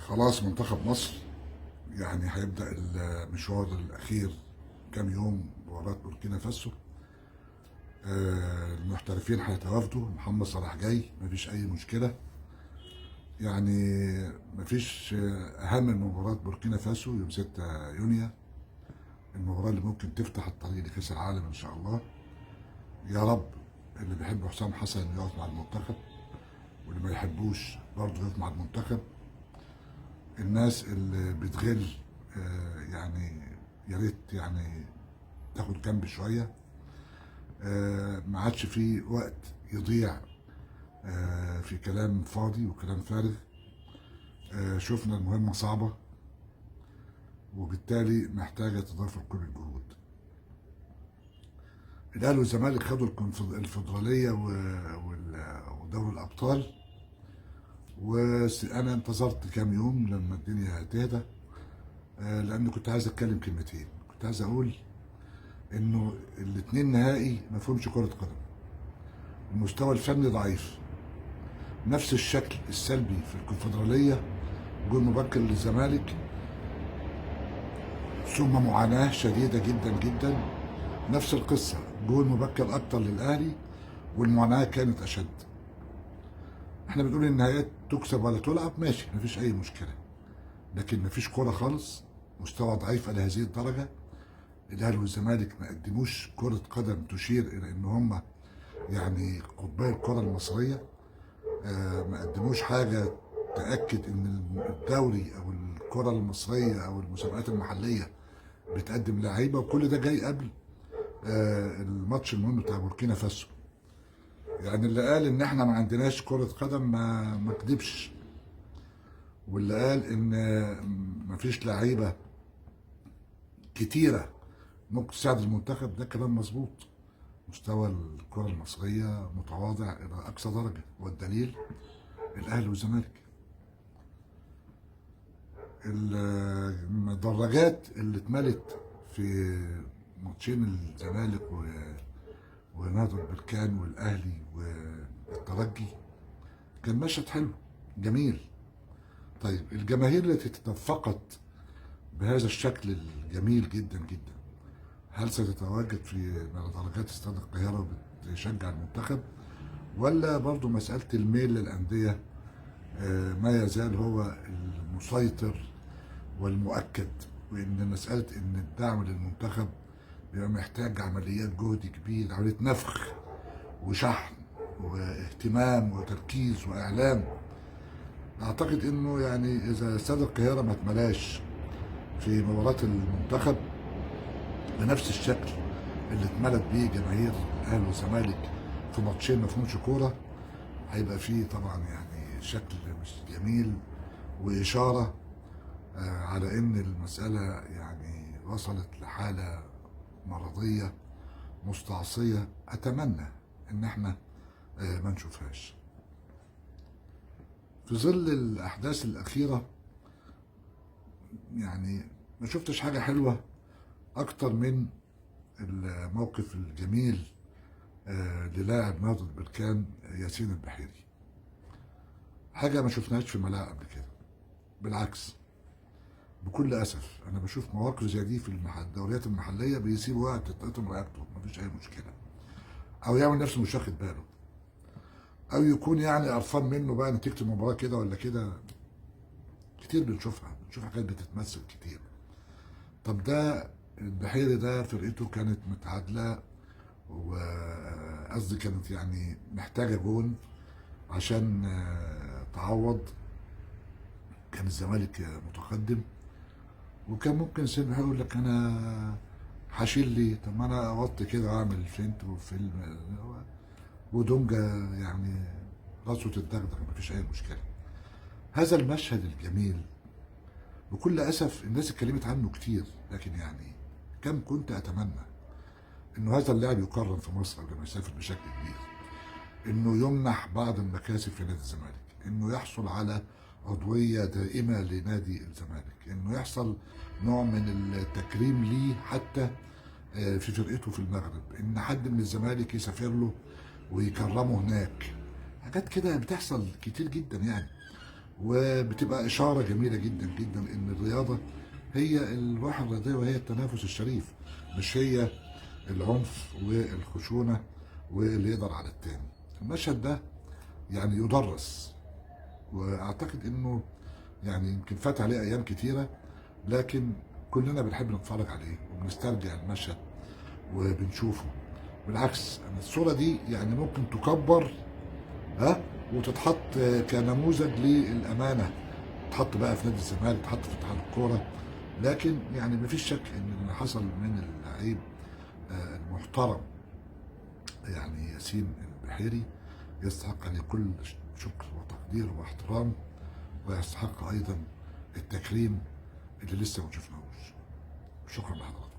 خلاص منتخب مصر يعني هيبدأ المشوار الأخير كام يوم مباراة بوركينا فاسو. المحترفين هيتوافدوا، محمد صلاح جاي مفيش أي مشكلة. يعني مفيش أهم من مباراة بوركينا فاسو يوم 6 يونيو، المباراة اللي ممكن تفتح الطريق لكأس العالم إن شاء الله. يا رب اللي بيحب حسام حسن يقف مع المنتخب، واللي ما يحبوش برضه يقف مع المنتخب. الناس اللي بتغل يعني يا ريت يعني تاخد جنب شويه. ما عادش في وقت يضيع في كلام فاضي وكلام فارغ. شفنا المهمه صعبه، وبالتالي محتاجه تضاف كل الجهود. الاهلي والزمالك خدوا الفدراليه ودوري الابطال، وانا انتظرت كام يوم لما الدنيا تهدى، لان كنت عايز اتكلم كلمتين. كنت عايز اقول انه الاتنين نهائي ما فيهمش كرة قدم، المستوى الفني ضعيف. نفس الشكل السلبي في الكونفدرالية، جول مبكر للزمالك ثم معاناة شديدة جدا جدا. نفس القصة، جول مبكر اكتر للاهلي والمعاناة كانت اشد. احنا بنقول النهايات تكسب ولا تلعب، ماشي مفيش اي مشكلة، لكن مفيش كرة خالص، مستوى ضعيف على هذه الدرجة. الاهلي والزمالك ما قدموش كرة قدم تشير الى ان هم يعني قطبي الكرة المصرية. ما قدموش حاجة تأكد ان الدوري او الكرة المصرية او المسابقات المحلية بتقدم لعيبة، وكل ده جاي قبل الماتش المهم بتاع بوركينا فاسو. يعني اللي قال ان احنا ما عندناش كرة قدم ما كدبش، واللي قال ان ما فيش لعيبة كتيرة ممكن تساعد المنتخب ده كلام مظبوط. مستوى الكرة المصرية متواضع إلى أقصى درجة، والدليل الأهلي والزمالك. المدرجات اللي اتملت في ماتشين الزمالك ونهضة بركان والأهلي والترجي كان مشهد حلو جميل. طيب الجماهير التي تدفقت بهذا الشكل الجميل جدا جدا، هل ستتواجد في مدرجات استاد القاهرة وبتشجع المنتخب، ولا برضو مسألة الميل للأندية ما يزال هو المسيطر والمؤكد، وإن مسألة إن الدعم للمنتخب بيبقى محتاج عمليات جهد كبير، عملية نفخ وشحن واهتمام وتركيز وإعلام. أعتقد إنه يعني إذا استاد القاهرة ما اتملاش في مباراة المنتخب بنفس الشكل اللي اتملت بيه جماهير الاهلي والزمالك في ماتشين ما فيهمش كوره، هيبقى فيه طبعا يعني شكل مش جميل، واشاره على ان المساله يعني وصلت لحاله مرضيه مستعصيه. اتمنى ان احنا ما نشوفهاش. في ظل الاحداث الاخيره يعني ما شفتش حاجه حلوه اكتر من الموقف الجميل للاعب نهضة بركان ياسين البحيري. حاجة ما شفناهاش في ملاعب قبل كده، بالعكس. بكل أسف أنا بشوف مواقف زي دي في الدوريات المحلية، بيسيبوا واحد تتقطم رقبته مفيش أي مشكلة، أو يعمل نفسه مش واخد باله، أو يكون يعني قرفان منه بقى نتيجة المباراة كده ولا كده. كتير بنشوف حاجات بتتمثل كتير. طب ده البحيري ده فرقته كانت متعادلة، وقصدي كانت يعني محتاجة جون عشان تعوض. كان الزمالك متقدم، وكان ممكن سيد يقول لك انا هشيل لي، طب ما انا اوطي كده واعمل فينت وفيلم ودونجا يعني راسه تتدغدغ مفيش اي مشكله. هذا المشهد الجميل بكل اسف الناس اتكلمت عنه كتير، لكن يعني كم كنت اتمنى انه هذا اللاعب يكرم في مصر قبل ما يسافر بشكل كبير، انه يمنح بعض المكاسب في نادي الزمالك، انه يحصل على عضويه دائمه لنادي الزمالك، انه يحصل نوع من التكريم ليه حتى في فرقته في المغرب، ان حد من الزمالك يسافر له ويكرمه هناك. حاجات كده بتحصل كتير جدا يعني. وبتبقى اشاره جميله جدا جدا ان الرياضه هي الروح الرياضيه وهي التنافس الشريف، مش هي العنف والخشونه واللي يقدر على التاني. المشهد ده يعني يدرس، واعتقد انه يعني يمكن فات عليه ايام كتيره، لكن كلنا بنحب نتفرج عليه وبنسترجع المشهد وبنشوفه. بالعكس انا الصوره دي يعني ممكن تكبر، ها، وتتحط كنموذج للامانه، تتحط بقى في نادي الزمالك، تتحط في اتحاد الكوره. لكن يعني مفيش شك ان اللي حصل من اللعيب المحترم يعني ياسين البحيري يستحق عليه كل شكر وتقدير واحترام، ويستحق ايضا التكريم اللي لسه ما شفناهوش. شكرا لحضرتك.